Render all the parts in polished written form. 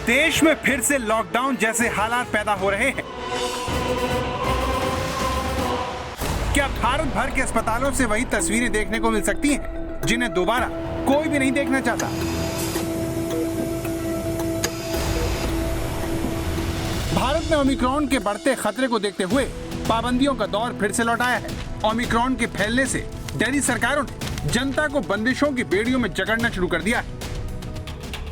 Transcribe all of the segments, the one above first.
देश में फिर से लॉकडाउन जैसे हालात पैदा हो रहे हैं। क्या भारत भर के अस्पतालों से वही तस्वीरें देखने को मिल सकती हैं, जिन्हें दोबारा कोई भी नहीं देखना चाहता? भारत में ओमिक्रॉन के बढ़ते खतरे को देखते हुए पाबंदियों का दौर फिर से लौट आया है। ओमिक्रॉन के फैलने से दिल्ली सरकारों ने जनता को बंदिशों की बेड़ियों में जकड़ना शुरू कर दिया है।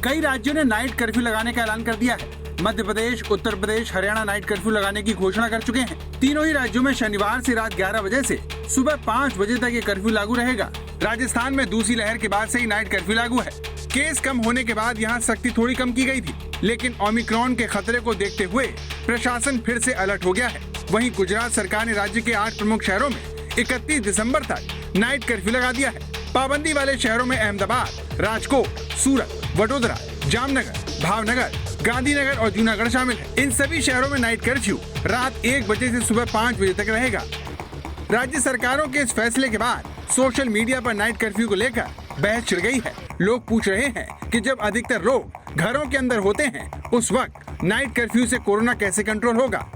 कई राज्यों ने नाइट कर्फ्यू लगाने का ऐलान कर दिया है। मध्य प्रदेश, उत्तर प्रदेश, हरियाणा नाइट कर्फ्यू लगाने की घोषणा कर चुके हैं। तीनों ही राज्यों में शनिवार से रात 11 बजे से सुबह 5 बजे तक ये कर्फ्यू लागू रहेगा। राजस्थान में दूसरी लहर के बाद से ही नाइट कर्फ्यू लागू है। केस कम होने के बाद यहाँ सख्ती थोड़ी कम की गई थी, लेकिन ओमिक्रॉन के खतरे को देखते हुए प्रशासन फिर से अलर्ट हो गया है। वहीं गुजरात सरकार ने राज्य के 8 प्रमुख शहरों में 31 दिसंबर तक नाइट कर्फ्यू लगा दिया है। पाबंदी वाले शहरों में अहमदाबाद, राजकोट, सूरत, वडोदरा, जामनगर, भावनगर, गांधीनगर और जूनागढ़ शामिल है। इन सभी शहरों में नाइट कर्फ्यू रात 1 बजे से सुबह 5 बजे तक रहेगा। राज्य सरकारों के इस फैसले के बाद सोशल मीडिया पर नाइट कर्फ्यू को लेकर बहस छिड़ गई है। लोग पूछ रहे हैं कि जब अधिकतर लोग घरों के अंदर होते हैं, उस वक्त नाइट कर्फ्यू से कोरोना कैसे कंट्रोल होगा?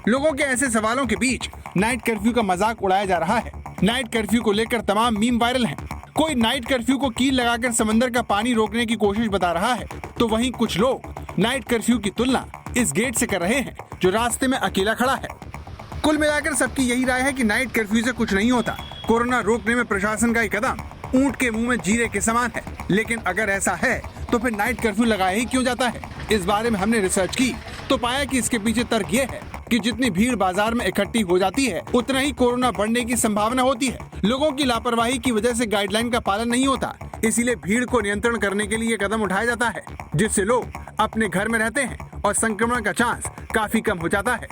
लोगों के ऐसे सवालों के बीच नाइट कर्फ्यू का मजाक उड़ाया जा रहा है। नाइट कर्फ्यू को लेकर तमाम मीम वायरल हैं। कोई नाइट कर्फ्यू को कील लगाकर समंदर का पानी रोकने की कोशिश बता रहा है, तो वहीं कुछ लोग नाइट कर्फ्यू की तुलना इस गेट से कर रहे हैं जो रास्ते में अकेला खड़ा है। कुल मिलाकर सबकी यही राय है कि नाइट कर्फ्यू से कुछ नहीं होता। कोरोना रोकने में प्रशासन का ये कदम ऊंट के मुंह में जीरे के समान है। लेकिन अगर ऐसा है तो फिर नाइट कर्फ्यू लगाया ही क्यों जाता है? इस बारे में हमने रिसर्च की तो पाया कि इसके पीछे तर्क ये है कि जितनी भीड़ बाजार में इकट्ठी हो जाती है, उतना ही कोरोना बढ़ने की संभावना होती है। लोगों की लापरवाही की वजह से गाइडलाइन का पालन नहीं होता, इसीलिए भीड़ को नियंत्रण करने के लिए कदम उठाया जाता है, जिससे लोग अपने घर में रहते हैं और संक्रमण का चांस काफी कम हो जाता है।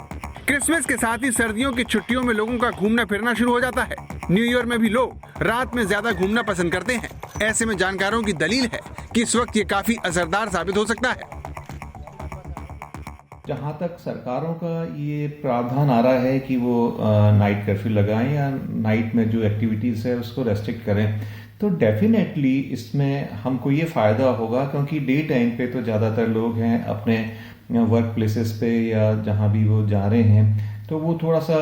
क्रिसमस के साथ ही सर्दियों की छुट्टियों में लोगों का घूमना फिरना शुरू हो जाता है। न्यू ईयर में भी लोग रात में ज्यादा घूमना पसंद करते हैं। ऐसे में जानकारों की दलील है कि इस वक्त ये काफी असरदार साबित हो सकता है। जहाँ तक सरकारों का ये प्रावधान आ रहा है कि वो नाइट कर्फ्यू लगाएं या नाइट में जो एक्टिविटीज़ है उसको रेस्ट्रिक्ट करें, तो डेफिनेटली इसमें हमको ये फ़ायदा होगा, क्योंकि डे टाइम पे तो ज़्यादातर लोग हैं अपने वर्क प्लेसेस पे या जहाँ भी वो जा रहे हैं, तो वो थोड़ा सा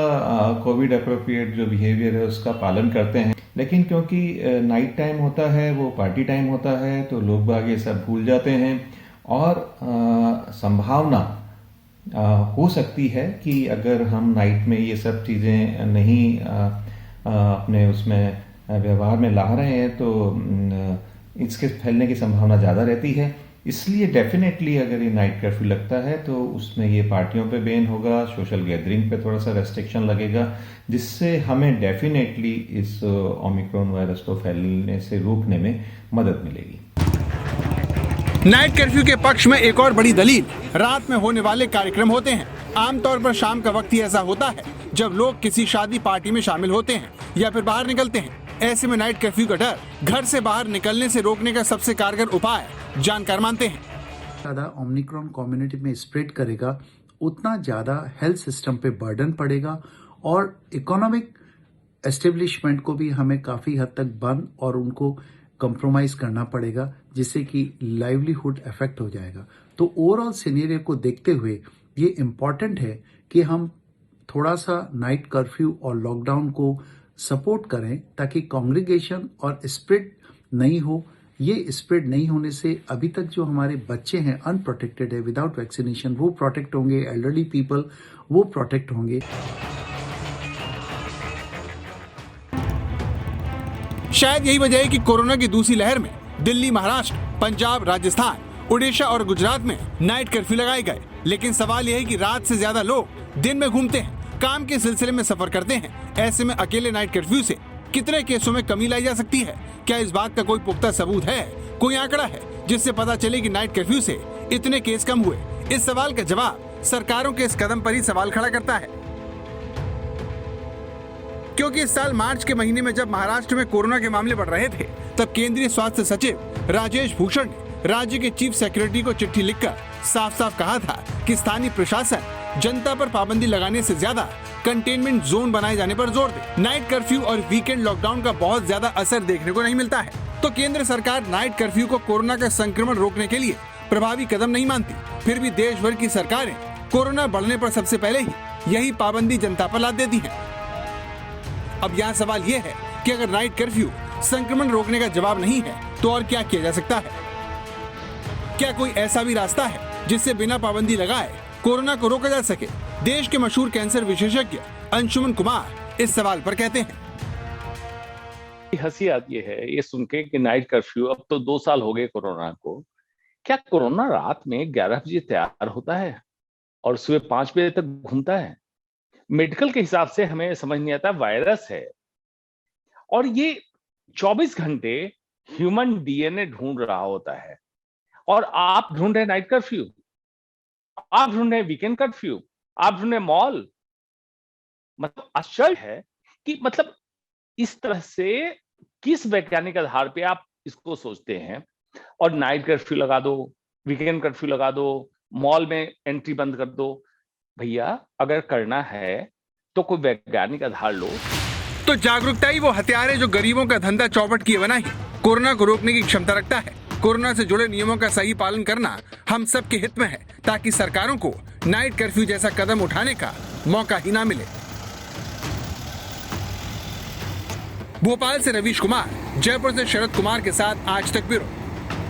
कोविड अप्रोप्रिएट जो बिहेवियर है उसका पालन करते हैं। लेकिन क्योंकि नाइट टाइम होता है, वो पार्टी टाइम होता है, तो लोग बाग ये सब भूल जाते हैं और संभावना हो सकती है कि अगर हम नाइट में ये सब चीज़ें नहीं अपने उसमें व्यवहार में ला रहे हैं तो इसके फैलने की संभावना ज़्यादा रहती है। इसलिए डेफिनेटली अगर ये नाइट कर्फ्यू लगता है तो उसमें ये पार्टियों पे बैन होगा, सोशल गैदरिंग पे थोड़ा सा रेस्ट्रिक्शन लगेगा, जिससे हमें डेफिनेटली इस ओमिक्रॉन वायरस को फैलने से रोकने में मदद मिलेगी। नाइट कर्फ्यू के पक्ष में एक और बड़ी दलील रात में होने वाले कार्यक्रम होते हैं। आमतौर पर शाम का वक्त ही ऐसा होता है जब लोग किसी शादी पार्टी में शामिल होते हैं या फिर बाहर निकलते हैं। ऐसे में नाइट कर्फ्यू का डर घर से बाहर निकलने से रोकने का सबसे कारगर उपाय जानकार मानते हैं। ज्यादा ओमिक्रॉन कम्युनिटी में स्प्रेड करेगा, उतना ज्यादा हेल्थ सिस्टम पे बर्डन पड़ेगा और इकोनॉमिक एस्टेब्लिशमेंट को भी हमें काफी हद तक बंद और उनको कंप्रोमाइज करना पड़ेगा, जिससे कि लाइवलीहुड इफेक्ट हो जाएगा। तो ओवरऑल सिनेरियो को देखते हुए ये इम्पॉर्टेंट है कि हम थोड़ा सा नाइट कर्फ्यू और लॉकडाउन को सपोर्ट करें, ताकि कांग्रीगेशन और स्प्रेड नहीं हो। ये स्प्रेड नहीं होने से अभी तक जो हमारे बच्चे हैं अनप्रोटेक्टेड है विदाउट वैक्सीनेशन, वो प्रोटेक्ट होंगे, एल्डरली पीपल वो प्रोटेक्ट होंगे। शायद यही वजह है कि कोरोना की दूसरी लहर में दिल्ली, महाराष्ट्र, पंजाब, राजस्थान, उड़ीसा और गुजरात में नाइट कर्फ्यू लगाए गए। लेकिन सवाल यह है कि रात से ज्यादा लोग दिन में घूमते हैं, काम के सिलसिले में सफर करते हैं। ऐसे में अकेले नाइट कर्फ्यू से कितने केसों में कमी लाई जा सकती है? क्या इस बात का कोई पुख्ता सबूत है, कोई आंकड़ा है जिससे पता चले कि नाइट कर्फ्यू से इतने केस कम हुए? इस सवाल का जवाब सरकारों के इस कदम पर ही सवाल खड़ा करता है, क्योंकि इस साल मार्च के महीने में जब महाराष्ट्र में कोरोना के मामले बढ़ रहे थे, तब केंद्रीय स्वास्थ्य सचिव राजेश भूषण ने राज्य के चीफ सेक्रेटरी को चिट्ठी लिखकर साफ साफ कहा था कि स्थानीय प्रशासन जनता पर पाबंदी लगाने से ज्यादा कंटेनमेंट जोन बनाए जाने पर जोर दे। नाइट कर्फ्यू और वीकेंड लॉकडाउन का बहुत ज्यादा असर देखने को नहीं मिलता है, तो केंद्र सरकार नाइट कर्फ्यू को कोरोना का संक्रमण रोकने के लिए प्रभावी कदम नहीं मानती, फिर भी देश भर की सरकारें कोरोना बढ़ने पर सबसे पहले ही यही पाबंदी जनता पर लाद देती हैं। अब यहाँ सवाल ये है कि अगर नाइट कर्फ्यू संक्रमण रोकने का जवाब नहीं है तो और क्या किया जा सकता है? क्या कोई ऐसा भी रास्ता है जिससे बिना पाबंदी लगाए कोरोना को रोका जा सके? देश के मशहूर कैंसर विशेषज्ञ अंशुमन कुमार इस सवाल पर कहते हैं। हंसी आती है ये सुन के कि नाइट कर्फ्यू, अब तो 2 साल हो गए कोरोना को। क्या कोरोना रात में 11 बजे तैयार होता है और सुबह 5 बजे तक घूमता है? मेडिकल के हिसाब से हमें समझ नहीं आता, वायरस है और ये 24 घंटे ह्यूमन डीएनए ढूंढ रहा होता है और आप ढूंढ रहे नाइट कर्फ्यू, आप ढूंढ रहे वीकेंड कर्फ्यू, आप ढूंढ रहे मॉल। मतलब आश्चर्य है कि मतलब इस तरह से किस वैज्ञानिक आधार पे आप इसको सोचते हैं और नाइट कर्फ्यू लगा दो, वीकेंड कर्फ्यू लगा दो, मॉल में एंट्री बंद कर दो। भैया अगर करना है तो कोई वैज्ञानिक आधार लो। तो जागरूकता ही वो हथियार है जो गरीबों का धंधा चौपट किए बना ही कोरोना को रोकने की क्षमता रखता है। कोरोना से जुड़े नियमों का सही पालन करना हम सबके हित में है ताकि सरकारों को नाइट कर्फ्यू जैसा कदम उठाने का मौका ही ना मिले। भोपाल से रवीश कुमार, जयपुर से शरद कुमार के साथ आज तक ब्यूरो।